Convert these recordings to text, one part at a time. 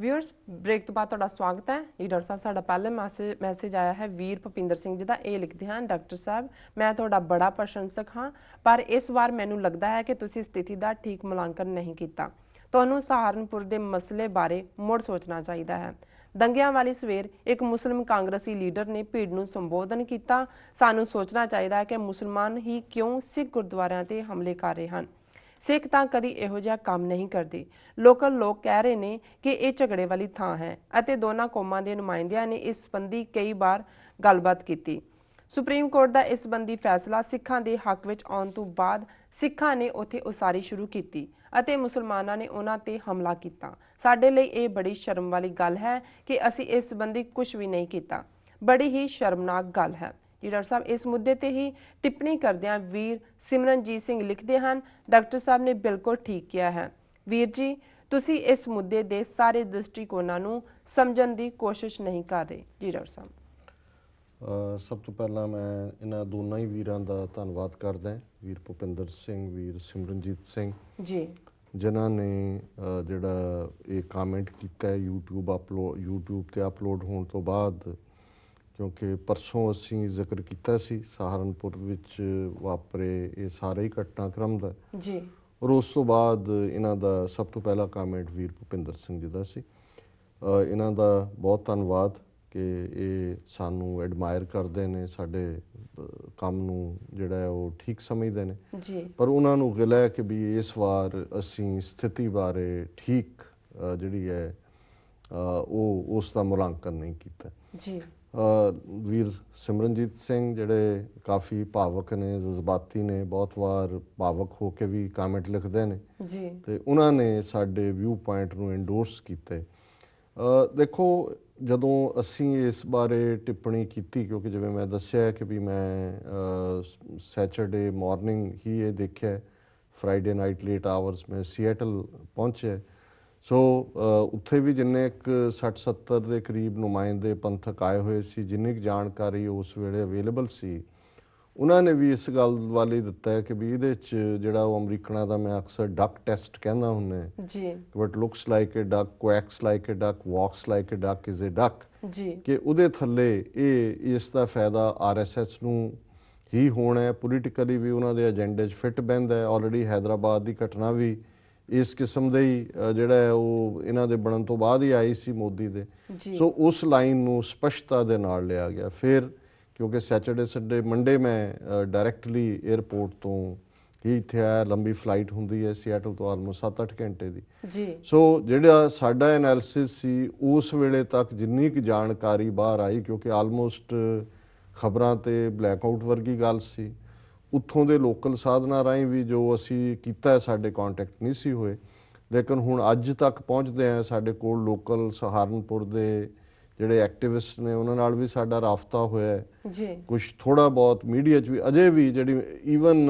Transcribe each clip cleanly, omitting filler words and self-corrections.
Viewers break तो बाद तुहाडा स्वागत है जी। डॉक्टर साहब साडा पहले मैसेज आया है वीर भुपिंदर सिंह जी का। ये लिखते हैं, डॉक्टर साहब मैं तुहाडा बड़ा प्रशंसक हाँ, पर इस बार मैनू लगता है कि तुसीं स्थिति का ठीक मुलांकन नहीं किया। तुहानूं सहारनपुर के मसले बारे मुड़ सोचना चाहिए है। दंगियां वाली सवेर एक मुस्लिम कांग्रेसी लीडर ने भीड़ नूं संबोधन किया। सानूं सोचना चाहिए है कि मुसलमान ही क्यों सिख गुरुद्वारियां ते हमले कर रहे हैं। सिख तां कदी इहो जिहा काम नहीं करते। लोकल लोग कह रहे हैं कि यह झगड़े वाली थां है अते दोनों कौमां के नुमाइंदियां ने इस संबंधी कई बार गलबात की। सुप्रीम कोर्ट का इस संबंधी फैसला सिखां के हक विच आउण तो बाद सिखां ने उत्थे उसारी शुरू की अते मुसलमानां ने उन्हां ते हमला किया। साडे लई यह बड़ी शर्म वाली गल है कि असीं इस संबंधी कुछ भी नहीं किया। बड़ी ही शर्मनाक गल है जी। डॉक्टर साहब इस मुद्दे ते ही टिप्पणी करदिआं वीर सिमरनजीत सिंह लिखते हैं, डॉक्टर साहब ने बिल्कुल ठीक किया है। वीर जी तुसी इस मुद्दे के सारे दृष्टिकोणां नूं समझण की कोशिश नहीं कर रहे जी। डॉक्टर साहब सब तो पहला मैं इन्हां दोनों ही वीरां दा धन्नवाद करदा हां, वीर भुपिंदर सिंह, वीर सिमरनजीत सिंह जी, जिन्हां ने जिहड़ा ये कामेंट कीता है यूट्यूब ते अपलोड होने तो बाद, क्योंकि परसों असीं जिक्र किया सी सहारनपुर विच वापरे ये सारे ही घटनाक्रम दा जी, और उस तो बाद इन्हां दा सब तो पहला कामेंट वीर भुपिंदर सिंह जी दा सी। इन्हां दा बहुत धन्नवाद कि ये सानू एडमायर करते हैं, साडे काम नूं जिहड़ा है वो ठीक समझते हैं जी, पर उन्हां नूं गिला है कि भी इस वार असीं स्थिति बारे ठीक जिहड़ी है वो उसका मुलांकन नहीं किया जी। वीर सिमरनजीत सिंह जिहड़े काफ़ी भावक ने, जज्बाती ने, बहुत बार भावक हो के भी कामेंट लिखते हैं जी, तो उन्होंने साडे व्यू पॉइंट नूं एंडोर्स किए। देखो जदों असीं इस बारे टिप्पणी की, क्योंकि जिवें मैं दस्सिया कि भी मैं सैटरडे मॉर्निंग ही ये देखा, फ्राइडे नाइट लेट आवर्स में सिएटल पहुंचे। सो उत्थे भी जिन्ने 60-70 के करीब नुमाइंदे पंथक आए हुए सी, जिन्नी जानकारी उस वेले अवेलेबल सी, उन्होंने भी इस गल वाले दिता है कि भी ये जिहड़ा अमरीकना का मैं अक्सर डक टेस्ट कहना हुन्ना जी, but looks like a duck, quacks like a duck, walks like a duck is a duck जी, कि उहदे थल्ले इसका फायदा RSS नूं ही होना है। पोलीटिकली भी उन्होंने एजेंडे फिट बहिंदा है। ऑलरेडी हैदराबाद की घटना भी इस किस्म दे ही जिहड़ा है वो इन्हां दे बनन तो बाद ही आई सी मोदी दे। सो उस लाइन नूं स्पष्टता दे नाल लिया गया। फिर क्योंकि सैटरडे संडे मंडे मैं डायरैक्टली एयरपोर्ट तो ही इत्थे आया, लंबी फ्लाइट हुंदी है सिएटल तो आलमोस्ट 7-8 घंटे दी जी। सो जिहड़ा साडा एनालिसिस सी उस वेले तक जिन्नी क जानकारी बाहर आई, क्योंकि आलमोस्ट खबरां ते ब्लैकआउट वर्गी गल सी, उत्थों के लोकल साधना राही भी जो असी कीता है साडे कॉन्टैक्ट नहीं सी होए, लेकिन हुण अज तक पहुँचदे हैं साडे कोल लोकल सहारनपुर के जिहड़े एक्टिविस्ट ने उन्हां नाल भी साडा राबता होया है जी। कुछ थोड़ा बहुत मीडिया च भी अजे भी जिहड़ी ईवन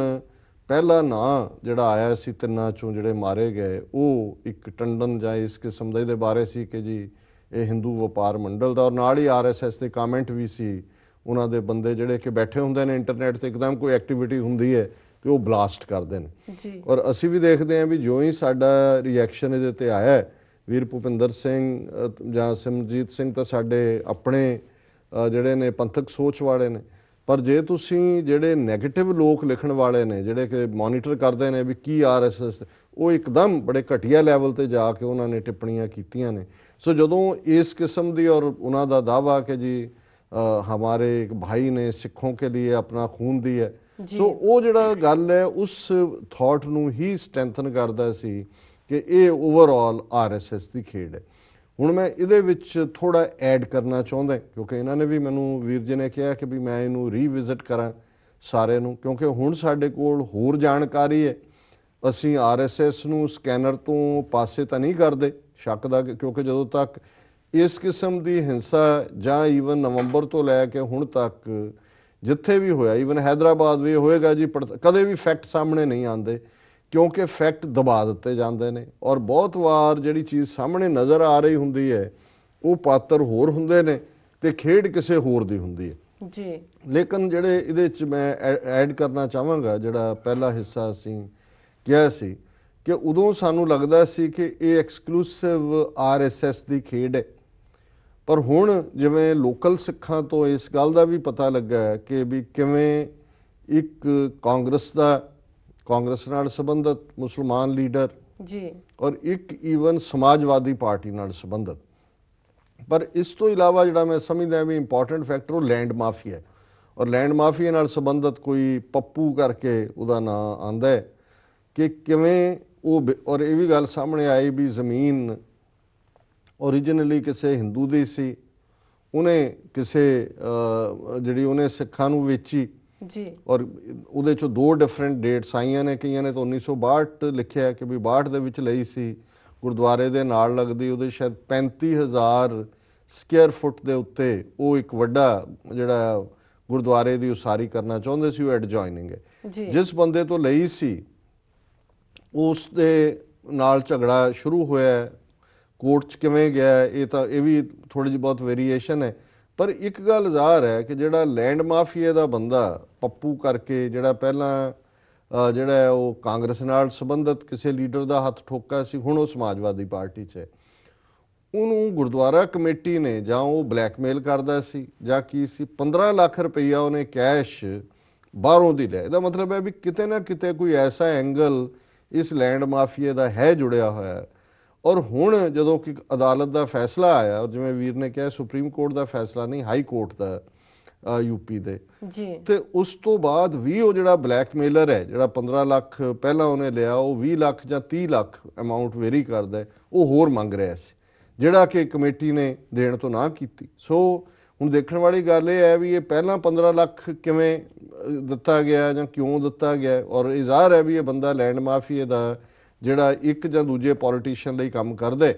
पहला ना जिहड़ा आया सी तिन्नां चों जिहड़े मारे गए वो एक टंडन जां इस किस्म दे दे बारे सी कि जी ये हिंदू वपार मंडल दा, और नाल ही RSS के कामेंट भी सी उन्हां दे बंदे जिहड़े कि बैठे हुंदे ने इंटरनेट ते एकदम कोई एक्टिविटी हुंदी है कि वो ब्लास्ट करते हैं। और असी भी देखते हैं भी जो ही साडा रिएक्शन इहदे ते आया है, वीर भुपिंदर सिंह जां सिमरजीत सिंह तो साडे अपने जिहड़े ने पंथक सोच वाले ने, पर जे तुसीं जिहड़े नैगेटिव लोग लिखण वाले ने जिहड़े कि मॉनीटर करते हैं भी की RSS वो एकदम बड़े घटिया लैवल ते जाके उन्होंने टिप्पणियां कीतियां ने। सो जदों इस किस्म दी और उन्हां दा दावा कि जी हमारे एक भाई ने सिखों के लिए अपना खून दिया, सो वो जिहड़ा गल है उस थॉट नूं ही स्ट्रैंथन करदा सी कि ये ओवरऑल RSS की खेड है। हुण मैं इहदे विच थोड़ा ऐड करना चाहुंदा, क्योंकि इन्होंने भी मैनू वीर जी ने कहा कि भी मैं इनू रीविजिट करा सारे नूं, क्योंकि हुण साडे कोल होर जानकारी है। असीं RSS नूं स्कैनर तो पासे तो नहीं करते शक दा, क्योंकि जदों तक इस किस्म की हिंसा जां ईवन नवंबर तो लैके हुण तक जिथे भी होया, ईवन हैदराबाद भी होएगा जी, कदे भी फैक्ट सामने नहीं आते, क्योंकि फैक्ट दबा दिते जाते हैं। और बहुत वार जिहड़ी चीज़ सामने नज़र आ रही हुंदी है वो पात्र होर हुंदे ने ते खेड किसे होर दी हुंदी है जी। लेकिन जिहड़े इहदे च मैं ऐड करना चाहांगा, जिहड़ा पहला हिस्सा असीं किया सी ਕਿ ਉਦੋਂ ਸਾਨੂੰ ਲੱਗਦਾ ਸੀ ਕਿ ਇਹ ਐਕਸਕਲੂਸਿਵ RSS ਦੀ ਖੇਡ ਹੈ। ਪਰ ਹੁਣ ਜਿਵੇਂ ਲੋਕਲ ਸਿੱਖਾਂ ਤੋਂ ਇਸ ਗੱਲ ਦਾ ਵੀ ਪਤਾ ਲੱਗਾ ਹੈ ਕਿ ਵੀ ਕਿਵੇਂ ਇੱਕ ਕਾਂਗਰਸ ਨਾਲ ਸੰਬੰਧਿਤ ਮੁਸਲਮਾਨ ਲੀਡਰ ਜੀ ਔਰ ਇੱਕ ਈਵਨ ਸਮਾਜਵਾਦੀ ਪਾਰਟੀ ਨਾਲ ਸੰਬੰਧਿਤ, ਪਰ ਇਸ ਤੋਂ ਇਲਾਵਾ ਜਿਹੜਾ ਮੈਂ ਸਮਝਦਾ ਵੀ ਇੰਪੋਰਟੈਂਟ ਫੈਕਟਰ ਉਹ ਲੈਂਡ ਮਾਫੀਆ, ਔਰ ਲੈਂਡ ਮਾਫੀਆ ਨਾਲ ਸੰਬੰਧਿਤ ਕੋਈ ਪੱਪੂ ਕਰਕੇ ਉਹਦਾ ਨਾਂ ਆਂਦਾ ਹੈ ਕਿ ਕਿਵੇਂ ਉਹ, ਔਰ ਇਹ ਵੀ ਗੱਲ ਸਾਹਮਣੇ ਆਈ ਵੀ ਜ਼ਮੀਨ ਓਰੀਜਨਲੀ ਕਿਸੇ ਹਿੰਦੂ ਦੀ ਸੀ, ਉਹਨੇ ਕਿਸੇ ਜਿਹੜੀ ਉਹਨੇ ਸਿੱਖਾਂ ਨੂੰ ਵੇਚੀ ਜੀ, ਔਰ ਉਹਦੇ ਚੋਂ 2 ਡਿਫਰੈਂਟ ਡੇਟਸ ਆਈਆਂ ਨੇ, ਕਈਆਂ ਨੇ ਤਾਂ 1962 ਲਿਖਿਆ ਕਿ ਵੀ 62 ਦੇ ਵਿੱਚ ਲਈ ਸੀ, ਗੁਰਦੁਆਰੇ ਦੇ ਨਾਲ ਲੱਗਦੀ ਉਹਦੇ ਸ਼ਾਇਦ 35,000 ਸਕੁਅਰ ਫੁੱਟ ਦੇ ਉੱਤੇ ਉਹ ਇੱਕ ਵੱਡਾ ਜਿਹੜਾ ਗੁਰਦੁਆਰੇ ਦੀ ਉਸਾਰੀ ਕਰਨਾ ਚਾਹੁੰਦੇ ਸੀ, ਉਹ ਐਡਜੋਇਨਿੰਗ ਹੈ। ਜਿਸ ਬੰਦੇ ਤੋਂ ਲਈ ਸੀ ਉਸ ਦੇ ਨਾਲ ਝਗੜਾ ਸ਼ੁਰੂ ਹੋਇਆ, ਕੋਰਟ 'ਚ ਕਿਵੇਂ ਗਿਆ ਇਹ ਵੀ ਥੋੜ੍ਹੀ ਜਿਹੀ ਬਹੁਤ ਵੇਰੀਏਸ਼ਨ ਹੈ। ਪਰ ਇੱਕ ਗੱਲ ਜ਼ਾਹਰ ਹੈ ਕਿ ਜਿਹੜਾ ਲੈਂਡ ਮਾਫੀਆ ਦਾ ਬੰਦਾ ਪੱਪੂ ਕਰਕੇ ਜਿਹੜਾ ਪਹਿਲਾਂ ਜਿਹੜਾ ਉਹ ਕਾਂਗਰਸ ਨਾਲ ਸੰਬੰਧਿਤ ਕਿਸੇ ਲੀਡਰ ਦਾ ਹੱਥ ਠੋਕਾ ਸੀ, ਹੁਣ ਉਹ ਸਮਾਜਵਾਦੀ ਪਾਰਟੀ 'ਚ ਹੈ, ਉਹਨੂੰ ਗੁਰਦੁਆਰਾ ਕਮੇਟੀ ਨੇ ਜਾਂ ਉਹ ਬਲੈਕਮੇਲ ਕਰਦਾ ਸੀ ਜਾਂ ਕੀ ਸੀ, 15 ਲੱਖ ਰੁਪਈਆ ਉਹਨੇ ਕੈਸ਼ ਬਾਹਰੋਂ ਦੀ ਲਿਆ। ਇਹਦਾ ਮਤਲਬ ਹੈ ਵੀ ਕਿਤੇ ਨਾ ਕਿਤੇ ਕੋਈ ਐਸਾ ਐਂਗਲ ਇਸ ਲੈਂਡ ਮਾਫੀਆ ਦਾ ਹੈ ਜੁੜਿਆ ਹੋਇਆ। ਔਰ ਹੁਣ ਜਦੋਂ ਕਿ ਅਦਾਲਤ ਦਾ ਫੈਸਲਾ ਆਇਆ, ਜਿਵੇਂ ਵੀਰ ਨੇ ਕਿਹਾ ਸੁਪਰੀਮ ਕੋਰਟ ਦਾ ਫੈਸਲਾ ਨਹੀਂ, ਹਾਈ ਕੋਰਟ ਦਾ ਯੂਪੀ ਦੇ ਜੀ, ਤੇ ਉਸ ਤੋਂ ਬਾਅਦ ਵੀ ਉਹ ਜਿਹੜਾ ਬਲੈਕਮੇਲਰ ਹੈ, ਜਿਹੜਾ 15 ਲੱਖ ਪਹਿਲਾਂ ਉਹਨੇ ਲਿਆ, ਉਹ 20 ਲੱਖ ਜਾਂ 30 ਲੱਖ ਅਮਾਊਂਟ ਵੇਰੀ ਕਰਦਾ, ਉਹ ਹੋਰ ਮੰਗ ਰਿਹਾ ਸੀ, ਜਿਹੜਾ ਕਿ ਕਮੇਟੀ ਨੇ ਦੇਣ ਤੋਂ ਨਾ ਕੀਤੀ। ਸੋ ਹੁਣ ਦੇਖਣ ਵਾਲੀ ਗੱਲ ਇਹ ਹੈ ਵੀ ਇਹ ਪਹਿਲਾਂ 15 ਲੱਖ ਕਿਵੇਂ ਦਿੱਤਾ ਗਿਆ ਜਾਂ ਕਿਉਂ ਦਿੱਤਾ ਗਿਆ, ਔਰ ਇਹ ਜ਼ਾਹਰ ਹੈ ਵੀ ਇਹ ਬੰਦਾ ਲੈਂਡ ਮਾਫੀਏ ਦਾ ਜਿਹੜਾ ਇੱਕ ਜਾਂ ਦੂਜੇ ਪੋਲੀਟੀਸ਼ੀਅਨ ਲਈ ਕੰਮ ਕਰਦਾ,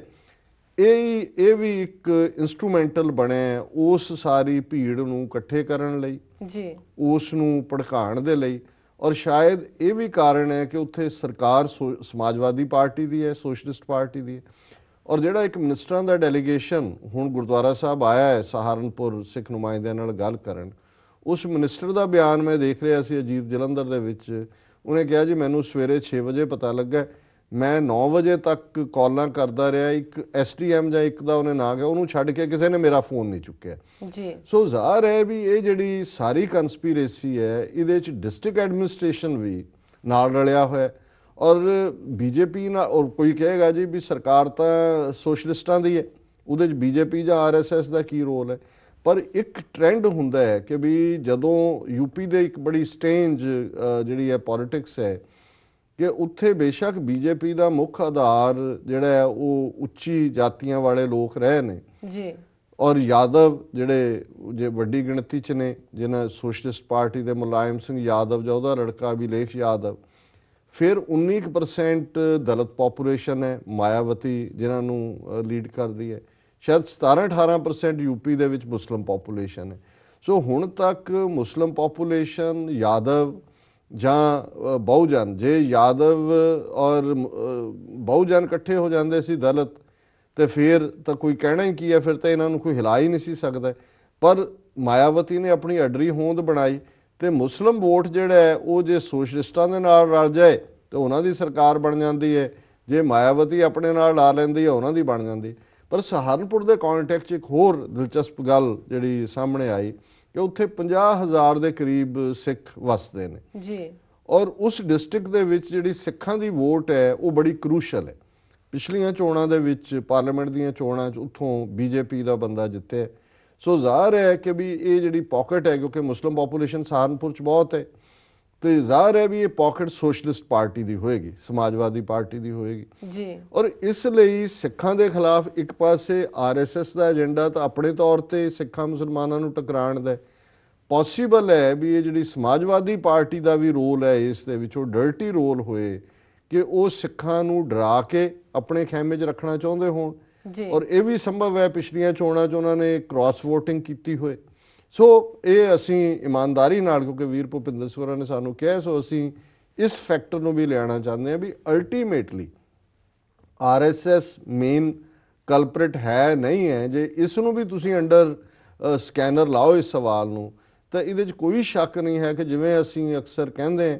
ਇਹ ਵੀ ਇੱਕ ਇੰਸਟਰੂਮੈਂਟਲ ਬਣਿਆ ਉਸ ਸਾਰੀ ਭੀੜ ਨੂੰ ਇਕੱਠੇ ਕਰਨ ਲਈ ਜੀ, ਉਸ ਨੂੰ ਭੜਕਾਉਣ ਦੇ ਲਈ। ਔਰ ਸ਼ਾਇਦ ਇਹ ਵੀ ਕਾਰਨ ਹੈ ਕਿ ਉੱਥੇ ਸਰਕਾਰ ਸਮਾਜਵਾਦੀ ਪਾਰਟੀ ਦੀ ਹੈ, ਸੋਸ਼ਲਿਸਟ ਪਾਰਟੀ ਦੀ ਹੈ, ਔਰ ਜਿਹੜਾ ਇੱਕ ਮਿਨਿਸਟਰਾਂ ਦਾ ਡੈਲੀਗੇਸ਼ਨ ਹੁਣ ਗੁਰਦੁਆਰਾ ਸਾਹਿਬ ਆਇਆ ਹੈ ਸਹਾਰਨਪੁਰ ਸਿੱਖ ਨੁਮਾਇੰਦਿਆਂ ਨਾਲ ਗੱਲ ਕਰਨ, ਉਸ ਮਿਨਿਸਟਰ ਦਾ ਬਿਆਨ ਮੈਂ ਦੇਖ ਰਿਹਾ ਸੀ ਅਜੀਤ ਜਲੰਧਰ ਦੇ ਵਿੱਚ, ਉਹਨੇ ਕਿਹਾ ਜੀ ਮੈਨੂੰ ਸਵੇਰੇ 6 ਵਜੇ ਪਤਾ ਲੱਗਾ, ਮੈਂ 9 ਵਜੇ ਤੱਕ ਕਾਲਾਂ ਕਰਦਾ ਰਿਹਾ, ਇੱਕ SDM ਜਾਂ ਇੱਕ ਦਾ ਉਹਨੇ ਨਾਂ ਗਿਆ, ਉਹਨੂੰ ਛੱਡ ਕੇ ਕਿਸੇ ਨੇ ਮੇਰਾ ਫੋਨ ਨਹੀਂ ਚੁੱਕਿਆ ਜੀ। ਸੋ ਜ਼ਾਹਰ ਹੈ ਵੀ ਇਹ ਜਿਹੜੀ ਸਾਰੀ ਕੰਸਪੀਰੇਸੀ ਹੈ ਇਹਦੇ 'ਚ ਡਿਸਟ੍ਰਿਕਟ ਐਡਮਿਨਿਸਟ੍ਰੇਸ਼ਨ ਵੀ ਨਾਲ ਰਲਿਆ ਹੋਇਆ, ਔਰ BJP ਨਾਲ, ਔਰ ਕੋਈ ਕਹੇਗਾ ਜੀ ਵੀ ਸਰਕਾਰ ਤਾਂ ਸੋਸ਼ਲਿਸਟਾਂ ਦੀ ਹੈ, ਉਹਦੇ 'ਚ BJP ਜਾਂ RSS ਦਾ ਕੀ ਰੋਲ ਹੈ। ਪਰ ਇੱਕ ਟ੍ਰੈਂਡ ਹੁੰਦਾ ਹੈ ਕਿ ਵੀ ਜਦੋਂ UP ਦੇ ਇੱਕ ਬੜੀ ਸਟ੍ਰੇਂਜ ਜਿਹੜੀ ਹੈ ਪੋਲਿਟਿਕਸ ਹੈ ਕਿ ਉੱਥੇ ਬੇਸ਼ੱਕ BJP ਦਾ ਮੁੱਖ ਆਧਾਰ ਜਿਹੜਾ ਹੈ ਉਹ ਉੱਚੀ ਜਾਤੀਆਂ ਵਾਲੇ ਲੋਕ ਰਹੇ ਨੇ ਜੀ, ਔਰ ਯਾਦਵ ਜਿਹੜੇ ਵੱਡੀ ਗਿਣਤੀ 'ਚ ਨੇ, ਜਿਹਨਾਂ ਸੋਸ਼ਲਿਸਟ ਪਾਰਟੀ ਦੇ ਮੁਲਾਇਮ ਸਿੰਘ ਯਾਦਵ ਜਾਂ ਉਹਦਾ ਲੜਕਾ ਅਭਿਲੇਖ ਯਾਦਵ, ਫਿਰ 19% ਦਲਿਤ ਪੋਪੂਲੇਸ਼ਨ ਹੈ, ਮਾਇਆਵਤੀ ਜਿਨ੍ਹਾਂ ਨੂੰ ਲੀਡ ਕਰਦੀ ਹੈ, ਸ਼ਾਇਦ 17-18% UP ਦੇ ਵਿੱਚ ਮੁਸਲਿਮ ਪੋਪੂਲੇਸ਼ਨ ਹੈ। ਸੋ ਹੁਣ ਤੱਕ ਮੁਸਲਿਮ ਪੋਪੂਲੇਸ਼ਨ, ਯਾਦਵ ਜਾਂ ਬਹੁਜਨ, ਜੇ ਯਾਦਵ ਔਰ ਬਹੁਜਨ ਇਕੱਠੇ ਹੋ ਜਾਂਦੇ ਸੀ ਦਲਿਤ, ਤੇ ਫਿਰ ਤਾਂ ਕੋਈ ਕਹਿਣਾ ਹੀ ਕੀ ਹੈ, ਫਿਰ ਤਾਂ ਇਹਨਾਂ ਨੂੰ ਕੋਈ ਹਿਲਾ ਹੀ ਨਹੀਂ ਸੀ ਸਕਦਾ। ਪਰ ਮਾਇਆਵਤੀ ਨੇ ਆਪਣੀ ਅਡਰੀ ਹੋਂਦ ਬਣਾਈ ਤੇ ਮੁਸਲਿਮ ਵੋਟ ਜਿਹੜਾ ਹੈ ਉਹ ਜੇ ਸੋਸ਼ਲਿਸਟਾਂ ਦੇ ਨਾਲ ਰਲ ਜਾਏ ਤਾਂ ਉਹਨਾਂ ਦੀ ਸਰਕਾਰ ਬਣ ਜਾਂਦੀ ਹੈ, ਜੇ ਮਾਇਆਵਤੀ ਆਪਣੇ ਨਾਲ ਲਾ ਲੈਂਦੀ ਹੈ ਉਹਨਾਂ ਦੀ ਬਣ ਜਾਂਦੀ। ਪਰ ਸਹਾਰਨਪੁਰ ਦੇ ਕੌਨਟੈਕਸਟ 'ਚ ਇੱਕ ਹੋਰ ਦਿਲਚਸਪ ਗੱਲ ਜਿਹੜੀ ਸਾਹਮਣੇ ਆਈ ਕਿ ਉੱਥੇ 50,000 ਦੇ ਕਰੀਬ ਸਿੱਖ ਵਸਦੇ ਨੇ ਜੀ, ਔਰ ਉਸ ਡਿਸਟ੍ਰਿਕਟ ਦੇ ਵਿੱਚ ਜਿਹੜੀ ਸਿੱਖਾਂ ਦੀ ਵੋਟ ਹੈ ਉਹ ਬੜੀ ਕਰੂਸ਼ਲ ਹੈ। ਪਿਛਲੀਆਂ ਚੋਣਾਂ ਦੇ ਵਿੱਚ, ਪਾਰਲੀਮੈਂਟ ਦੀਆਂ ਚੋਣਾਂ 'ਚ ਉੱਥੋਂ BJP ਦਾ ਬੰਦਾ ਜਿੱਤਿਆ। ਸੋ ਜ਼ਾਹਰ ਹੈ ਕਿ ਵੀ ਇਹ ਜਿਹੜੀ ਪੌਕਟ ਹੈ, ਕਿਉਂਕਿ ਮੁਸਲਿਮ ਪੋਪੂਲੇਸ਼ਨ ਸਹਾਰਨਪੁਰ 'ਚ ਬਹੁਤ ਹੈ, ਤੇ ਜ਼ਾਹਰ ਹੈ ਵੀ ਇਹ ਪੌਕਟ ਸੋਸ਼ਲਿਸਟ ਪਾਰਟੀ ਦੀ ਹੋਏਗੀ, ਸਮਾਜਵਾਦੀ ਪਾਰਟੀ ਦੀ ਹੋਏਗੀ ਜੀ। ਔਰ ਇਸ ਲਈ ਸਿੱਖਾਂ ਦੇ ਖਿਲਾਫ ਇੱਕ ਪਾਸੇ RSS ਦਾ ਏਜੰਡਾ ਤਾਂ ਆਪਣੇ ਤੌਰ ਤੇ ਸਿੱਖਾਂ ਮੁਸਲਮਾਨਾਂ ਨੂੰ ਟਕਰਾਉਣ ਦਾ ਪੋਸੀਬਲ ਹੈ ਵੀ ਇਹ ਜਿਹੜੀ ਸਮਾਜਵਾਦੀ ਪਾਰਟੀ ਦਾ ਵੀ ਰੋਲ ਹੈ ਇਸ ਦੇ ਵਿੱਚ, ਉਹ ਡਰਟੀ ਰੋਲ ਹੋਏ ਕਿ ਉਹ ਸਿੱਖਾਂ ਨੂੰ ਡਰਾ ਕੇ ਆਪਣੇ ਖੈਮੇ 'ਚ ਰੱਖਣਾ ਚਾਹੁੰਦੇ ਹੋਣ। ਔਰ ਇਹ ਵੀ ਸੰਭਵ ਹੈ ਪਿਛਲੀਆਂ ਚੋਣਾਂ 'ਚ ਉਹਨਾਂ ਨੇ ਕ੍ਰਾਸ ਵੋਟਿੰਗ ਕੀਤੀ ਹੋਏ। ਸੋ ਇਹ ਅਸੀਂ ਇਮਾਨਦਾਰੀ ਨਾਲ, ਕਿਉਂਕਿ ਵੀਰ ਭੁਪਿੰਦਰ ਸਿੰਘ ਹੋਰਾਂ ਨੇ ਸਾਨੂੰ ਕਿਹਾ, ਸੋ ਅਸੀਂ ਇਸ ਫੈਕਟਰ ਨੂੰ ਵੀ ਲਿਆਉਣਾ ਚਾਹੁੰਦੇ ਹਾਂ ਵੀ ਅਲਟੀਮੇਟਲੀ RSS ਮੇਨ ਕਲਪ੍ਰਿਟ ਹੈ ਨਹੀਂ ਹੈ। ਜੇ ਇਸ ਨੂੰ ਵੀ ਤੁਸੀਂ ਅੰਡਰ ਸਕੈਨਰ ਲਾਓ ਇਸ ਸਵਾਲ ਨੂੰ, ਤਾਂ ਇਹਦੇ 'ਚ ਕੋਈ ਸ਼ੱਕ ਨਹੀਂ ਹੈ ਕਿ ਜਿਵੇਂ ਅਸੀਂ ਅਕਸਰ ਕਹਿੰਦੇ ਹਾਂ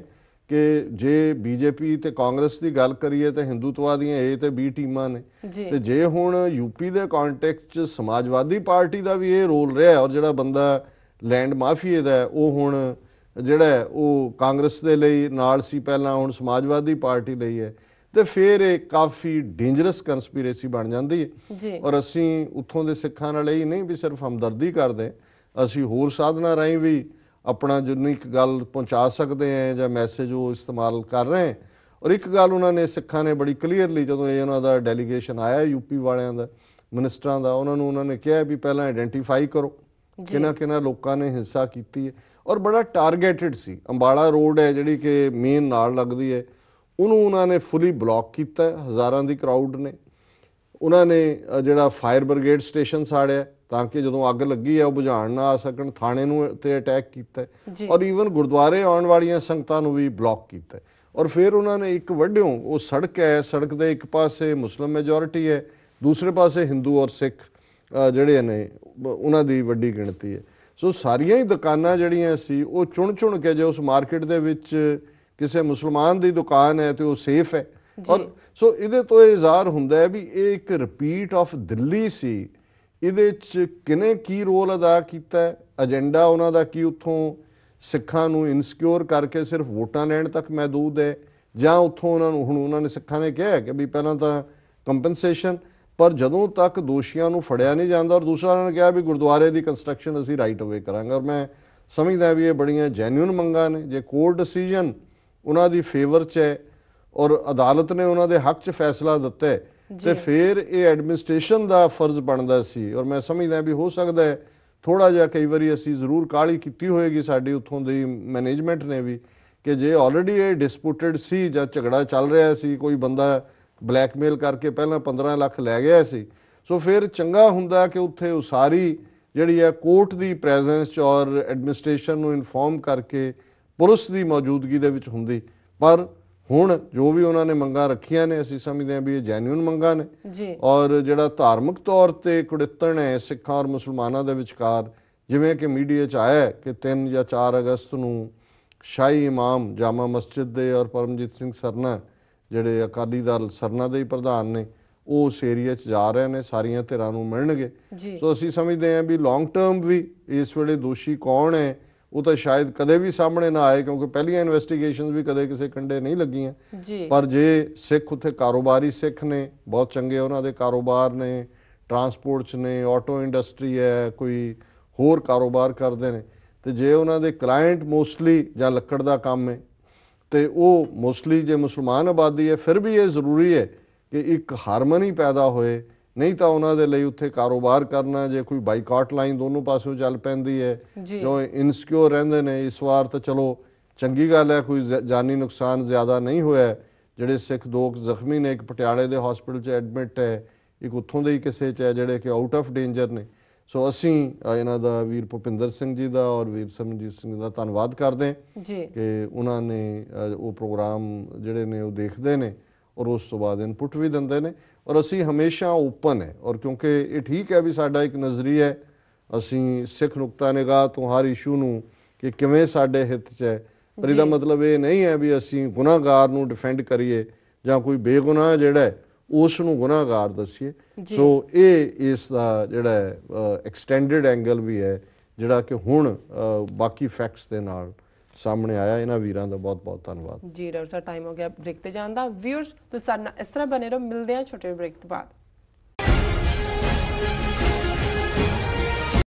ਕਿ ਜੇ ਬੀਜੇਪੀ ਤੇ ਕਾਂਗਰਸ ਦੀ ਗੱਲ ਕਰੀਏ ਤਾਂ ਹਿੰਦੂਤਵਾ ਦੀਆਂ A ਤੇ B ਟੀਮਾਂ ਨੇ, ਤੇ ਜੇ ਹੁਣ ਯੂਪੀ ਦੇ ਕੰਟੈਕਸਟ 'ਚ ਸਮਾਜਵਾਦੀ ਪਾਰਟੀ ਦਾ ਵੀ ਇਹ ਰੋਲ ਰਿਹਾ, ਔਰ ਜਿਹੜਾ ਬੰਦਾ ਲੈਂਡ ਮਾਫੀਏ ਦਾ ਉਹ ਹੁਣ ਜਿਹੜਾ ਉਹ ਕਾਂਗਰਸ ਦੇ ਲਈ ਨਾਲ ਸੀ ਪਹਿਲਾਂ, ਹੁਣ ਸਮਾਜਵਾਦੀ ਪਾਰਟੀ ਲਈ ਹੈ, ਤੇ ਫਿਰ ਇਹ ਕਾਫੀ ਡੇਂਜਰਸ ਕੰਸਪੀਰੇਸੀ ਬਣ ਜਾਂਦੀ ਹੈ। ਔਰ ਅਸੀਂ ਉੱਥੋਂ ਦੇ ਸਿੱਖਾਂ ਨਾਲ ਇਹ ਨਹੀਂ ਵੀ ਸਿਰਫ ਹਮਦਰਦੀ ਕਰਦੇ, ਅਸੀਂ ਹੋਰ ਸਾਧਨਾਂ ਰਾਹੀਂ ਵੀ ਆਪਣਾ ਜਿੰਨੀ ਇੱਕ ਗੱਲ ਪਹੁੰਚਾ ਸਕਦੇ ਹਾਂ ਜਾਂ ਮੈਸੇਜ ਉਹ ਇਸਤੇਮਾਲ ਕਰ ਰਹੇ। ਔਰ ਇੱਕ ਗੱਲ ਉਹਨਾਂ ਨੇ ਸਿੱਖਾਂ ਨੇ ਬੜੀ ਕਲੀਅਰਲੀ, ਜਦੋਂ ਇਹ ਉਹਨਾਂ ਦਾ ਡੈਲੀਗੇਸ਼ਨ ਆਇਆ ਯੂਪੀ ਵਾਲਿਆਂ ਦਾ, ਮਿਨਿਸਟਰਾਂ ਦਾ, ਉਹਨਾਂ ਨੇ ਕਿਹਾ ਵੀ ਪਹਿਲਾਂ ਆਇਡੈਂਟੀਫਾਈ ਕਰੋ ਕਿਹਨਾਂ ਲੋਕਾਂ ਨੇ ਹਿੰਸਾ ਕੀਤੀ ਹੈ। ਔਰ ਬੜਾ ਟਾਰਗੇਟਡ ਸੀ। ਅੰਬਾਲਾ ਰੋਡ ਹੈ ਜਿਹੜੀ ਕਿ ਮੇਨ ਨਾਲ ਲੱਗਦੀ ਹੈ, ਉਹਨੂੰ ਉਹਨਾਂ ਨੇ ਫੁੱਲੀ ਬਲੌਕ ਕੀਤਾ, ਹਜ਼ਾਰਾਂ ਦੀ ਕਰਾਊਡ ਨੇ। ਉਹਨਾਂ ਨੇ ਜਿਹੜਾ ਫਾਇਰ ਬ੍ਰਿਗੇਡ ਸਟੇਸ਼ਨ ਸਾੜਿਆ ਤਾਂ ਕਿ ਜਦੋਂ ਅੱਗ ਲੱਗੀ ਹੈ ਉਹ ਬੁਝਾਉਣ ਨਾ ਆ ਸਕਣ, ਥਾਣੇ ਨੂੰ ਤੇ ਅਟੈਕ ਕੀਤਾ, ਔਰ ਈਵਨ ਗੁਰਦੁਆਰੇ ਆਉਣ ਵਾਲੀਆਂ ਸੰਗਤਾਂ ਨੂੰ ਵੀ ਬਲੌਕ ਕੀਤਾ। ਔਰ ਫਿਰ ਉਹਨਾਂ ਨੇ ਇੱਕ ਵੱਡਿਓਂ ਉਹ ਸੜਕ ਹੈ, ਸੜਕ ਦੇ ਇੱਕ ਪਾਸੇ ਮੁਸਲਿਮ ਮੈਜੋਰਿਟੀ ਹੈ, ਦੂਸਰੇ ਪਾਸੇ ਹਿੰਦੂ ਔਰ ਸਿੱਖ ਜਿਹੜੇ ਨੇ ਉਹਨਾਂ ਦੀ ਵੱਡੀ ਗਿਣਤੀ ਹੈ। ਸੋ ਸਾਰੀਆਂ ਹੀ ਦੁਕਾਨਾਂ ਜਿਹੜੀਆਂ ਸੀ ਉਹ ਚੁਣ ਕੇ, ਜੇ ਉਸ ਮਾਰਕੀਟ ਦੇ ਵਿੱਚ ਕਿਸੇ ਮੁਸਲਮਾਨ ਦੀ ਦੁਕਾਨ ਹੈ ਤੇ ਉਹ ਸੇਫ ਹੈ। ਔਰ ਸੋ ਇਹਦੇ ਤੋਂ ਇਹ ਜ਼ਾਹਰ ਹੁੰਦਾ ਹੈ ਵੀ ਇਹ ਇੱਕ ਰਿਪੀਟ ਆਫ ਦਿੱਲੀ ਸੀ। ਇਹਦੇ 'ਚ ਕਿਹਨੇ ਕੀ ਰੋਲ ਅਦਾ ਕੀਤਾ, ਏਜੰਡਾ ਉਹਨਾਂ ਦਾ ਕੀ, ਉੱਥੋਂ ਸਿੱਖਾਂ ਨੂੰ ਇਨਸਿਕਿਉਰ ਕਰਕੇ ਸਿਰਫ ਵੋਟਾਂ ਲੈਣ ਤੱਕ ਮਹਿਦੂਦ ਹੈ, ਜਾਂ ਉੱਥੋਂ ਉਹਨਾਂ ਨੇ ਸਿੱਖਾਂ ਨੇ ਕਿਹਾ ਕਿ ਵੀ ਪਹਿਲਾਂ ਤਾਂ ਕੰਪਨਸੇਸ਼ਨ, ਪਰ ਜਦੋਂ ਤੱਕ ਦੋਸ਼ੀਆਂ ਨੂੰ ਫੜਿਆ ਨਹੀਂ ਜਾਂਦਾ। ਔਰ ਦੂਸਰਾ ਉਹਨਾਂ ਨੇ ਕਿਹਾ ਵੀ ਗੁਰਦੁਆਰੇ ਦੀ ਕੰਸਟਰਕਸ਼ਨ ਅਸੀਂ ਰਾਈਟ ਅਵੇ ਕਰਾਂਗੇ। ਔਰ ਮੈਂ ਸਮਝਦਾ ਵੀ ਇਹ ਬੜੀਆਂ ਜੈਨੂਇਨ ਮੰਗਾਂ ਨੇ। ਜੇ ਕੋਰਟ ਡਿਸੀਜਨ ਉਹਨਾਂ ਦੀ ਫੇਵਰ 'ਚ ਹੈ ਔਰ ਅਦਾਲਤ ਨੇ ਉਹਨਾਂ ਦੇ ਹੱਕ 'ਚ ਫੈਸਲਾ ਦਿੱਤਾ ਹੈ, ਤੇ ਫਿਰ ਇਹ ਐਡਮਿਨਿਸਟ੍ਰੇਸ਼ਨ ਦਾ ਫਰਜ਼ ਬਣਦਾ ਸੀ। ਔਰ ਮੈਂ ਸਮਝਦਾ ਵੀ ਹੋ ਸਕਦਾ ਹੈ ਥੋੜਾ ਜਿਹਾ ਕਈ ਵਾਰੀ ਅਸੀਂ ਜ਼ਰੂਰ ਕਾਹਲੀ ਕੀਤੀ ਹੋਏਗੀ ਸਾਡੀ ਉੱਥੋਂ ਦੀ ਮੈਨੇਜਮੈਂਟ ਨੇ ਵੀ, ਕਿ ਜੇ ਆਲਰੇਡੀ ਇਹ ਡਿਸਪਿਊਟਡ ਸੀ ਜਾਂ ਝਗੜਾ ਚੱਲ ਰਿਹਾ ਸੀ, ਕੋਈ ਬੰਦਾ ਬਲੈਕਮੇਲ ਕਰਕੇ ਪਹਿਲਾਂ 15 ਲੱਖ ਲੈ ਗਿਆ ਸੀ, ਸੋ ਫਿਰ ਚੰਗਾ ਹੁੰਦਾ ਕਿ ਉੱਥੇ ਉਸਾਰੀ ਜਿਹੜੀ ਹੈ ਕੋਰਟ ਦੀ ਪ੍ਰੈਜ਼ੈਂਸ 'ਚ ਔਰ ਐਡਮਿਨਿਸਟ੍ਰੇਸ਼ਨ ਨੂੰ ਇਨਫੋਰਮ ਕਰਕੇ ਪੁਲਿਸ ਦੀ ਮੌਜੂਦਗੀ ਦੇ ਵਿੱਚ ਹੁੰਦੀ। ਪਰ ਹੁਣ ਜੋ ਵੀ ਉਹਨਾਂ ਨੇ ਮੰਗਾਂ ਰੱਖੀਆਂ ਨੇ, ਅਸੀਂ ਸਮਝਦੇ ਹਾਂ ਵੀ ਇਹ ਜੈਨੂਇਨ ਮੰਗਾਂ ਨੇ। ਔਰ ਜਿਹੜਾ ਧਾਰਮਿਕ ਤੌਰ ਤੇ ਕੁੜਿੱਤਣ ਹੈ ਸਿੱਖਾਂ ਔਰ ਮੁਸਲਮਾਨਾਂ ਦੇ ਵਿਚਕਾਰ, ਜਿਵੇਂ ਕਿ ਮੀਡੀਆ 'ਚ ਆਇਆ ਕਿ 3 ਜਾਂ 4 ਅਗਸਤ ਨੂੰ ਸ਼ਾਹੀ ਇਮਾਮ ਜਾਮਾ ਮਸਜਿਦ ਦੇ ਔਰ ਪਰਮਜੀਤ ਸਿੰਘ ਸਰਨਾ ਜਿਹੜੇ ਅਕਾਲੀ ਦਲ ਸਰਨਾ ਦੇ ਹੀ ਪ੍ਰਧਾਨ ਨੇ, ਉਹ ਉਸ ਏਰੀਆ 'ਚ ਜਾ ਰਹੇ ਨੇ, ਸਾਰੀਆਂ ਧਿਰਾਂ ਨੂੰ ਮਿਲਣਗੇ। ਸੋ ਅਸੀਂ ਸਮਝਦੇ ਹਾਂ ਵੀ ਲੌਂਗ ਟਰਮ ਵੀ ਇਸ ਵੇਲੇ ਦੋਸ਼ੀ ਕੌਣ ਹੈ ਉਹ ਤਾਂ ਸ਼ਾਇਦ ਕਦੇ ਵੀ ਸਾਹਮਣੇ ਨਾ ਆਏ, ਕਿਉਂਕਿ ਪਹਿਲੀਆਂ ਇਨਵੈਸਟੀਗੇਸ਼ਨਸ ਵੀ ਕਦੇ ਕਿਸੇ ਕੰਡੇ ਨਹੀਂ ਲੱਗੀਆਂ। ਪਰ ਜੇ ਸਿੱਖ ਉੱਥੇ ਕਾਰੋਬਾਰੀ ਸਿੱਖ ਨੇ, ਬਹੁਤ ਚੰਗੇ ਉਹਨਾਂ ਦੇ ਕਾਰੋਬਾਰ ਨੇ, ਟਰਾਂਸਪੋਰਟ 'ਚ ਨੇ, ਆਟੋ ਇੰਡਸਟਰੀ ਹੈ, ਕੋਈ ਹੋਰ ਕਾਰੋਬਾਰ ਕਰਦੇ ਨੇ, ਤੇ ਜੇ ਉਹਨਾਂ ਦੇ ਕਲਾਇੰਟ ਮੋਸਟਲੀ ਜਾਂ ਲੱਕੜ ਦਾ ਕੰਮ ਹੈ ਤੇ ਉਹ ਮੋਸਟਲੀ ਜੇ ਮੁਸਲਮਾਨ ਆਬਾਦੀ ਹੈ, ਫਿਰ ਵੀ ਇਹ ਜ਼ਰੂਰੀ ਹੈ ਕਿ ਇੱਕ ਹਾਰਮਨੀ ਪੈਦਾ ਹੋਏ, ਨਹੀਂ ਤਾਂ ਉਹਨਾਂ ਦੇ ਲਈ ਉੱਥੇ ਕਾਰੋਬਾਰ ਕਰਨਾ, ਜੇ ਕੋਈ ਬਾਈਕਾਟ ਲਾਈਨ ਦੋਨੋਂ ਪਾਸਿਓਂ ਚੱਲ ਪੈਂਦੀ ਹੈ, ਜੋ ਇਨਸਿਕਿਉਰ ਰਹਿੰਦੇ ਨੇ। ਇਸ ਵਾਰ ਤਾਂ ਚਲੋ ਚੰਗੀ ਗੱਲ ਹੈ, ਕੋਈ ਜਾਨੀ ਨੁਕਸਾਨ ਜ਼ਿਆਦਾ ਨਹੀਂ ਹੋਇਆ। ਜਿਹੜੇ ਸਿੱਖ 2 ਜ਼ਖਮੀ ਨੇ, ਇੱਕ ਪਟਿਆਲੇ ਦੇ ਹਸਪੀਟਲ 'ਚ ਐਡਮਿਟ ਹੈ, ਇੱਕ ਉੱਥੋਂ ਦੇ ਹੀ ਕਿਸੇ 'ਚ ਹੈ ਜਿਹੜੇ ਕਿ ਆਊਟ ਆਫ ਡੇਂਜਰ ਨੇ। ਸੋ ਅਸੀਂ ਇਹਨਾਂ ਦਾ ਵੀਰ ਭੁਪਿੰਦਰ ਸਿੰਘ ਜੀ ਦਾ ਔਰ ਵੀਰ ਸਿਮਰਨਜੀਤ ਸਿੰਘ ਦਾ ਧੰਨਵਾਦ ਕਰਦੇ ਹਾਂ ਕਿ ਉਹਨਾਂ ਨੇ ਉਹ ਪ੍ਰੋਗਰਾਮ ਜਿਹੜੇ ਨੇ ਉਹ ਦੇਖਦੇ ਨੇ ਔਰ ਉਸ ਤੋਂ ਬਾਅਦ ਇਨਪੁਟ ਵੀ ਦਿੰਦੇ ਨੇ। ਔਰ ਅਸੀਂ ਹਮੇਸ਼ਾ ਓਪਨ ਹੈ, ਔਰ ਕਿਉਂਕਿ ਇਹ ਠੀਕ ਹੈ ਵੀ ਸਾਡਾ ਇੱਕ ਨਜ਼ਰੀਆ ਹੈ, ਅਸੀਂ ਸਿੱਖ ਨੁਕਤਾ ਨਿਗਾਹ ਤੋਂ ਹਰ ਇਸ਼ੂ ਨੂੰ ਕਿ ਕਿਵੇਂ ਸਾਡੇ ਹਿੱਤ 'ਚ ਹੈ, ਪਰ ਇਹਦਾ ਮਤਲਬ ਇਹ ਨਹੀਂ ਹੈ ਵੀ ਅਸੀਂ ਗੁਨਾਹਗਾਰ ਨੂੰ ਡਿਫੈਂਡ ਕਰੀਏ ਜਾਂ ਕੋਈ ਬੇਗੁਨਾਹ ਜਿਹੜਾ ਉਸ ਨੂੰ ਗੁਨਾਹਗਾਰ ਦੱਸੀਏ। ਸੋ ਇਹ ਇਸ ਦਾ ਜਿਹੜਾ ਐਕਸਟੈਂਡਡ ਐਂਗਲ ਵੀ ਹੈ ਜਿਹੜਾ ਕਿ ਹੁਣ ਬਾਕੀ ਫੈਕਟਸ ਦੇ ਨਾਲ ਸਾਹਮਣੇ ਆਇਆ। ਇਹਨਾਂ ਵੀਰਾਂ ਦਾ ਬਹੁਤ ਬਹੁਤ ਧੰਨਵਾਦ ਜੀ। ਡਾਕਟਰ ਸਾਹਿਬ, ਟਾਈਮ ਹੋ ਗਿਆ ਬ੍ਰੇਕ ਤੇ ਜਾਣ ਦਾ। ਵਿਊਅਰਸ ਤੁਸੀਂ ਸਾਡੇ ਨਾਲ ਇਸ ਤਰ੍ਹਾਂ ਬਣੇ ਰਹੋ, ਮਿਲਦੇ ਹਾਂ ਛੋਟੇ ਬ੍ਰੇਕ ਤੋਂ ਬਾਅਦ।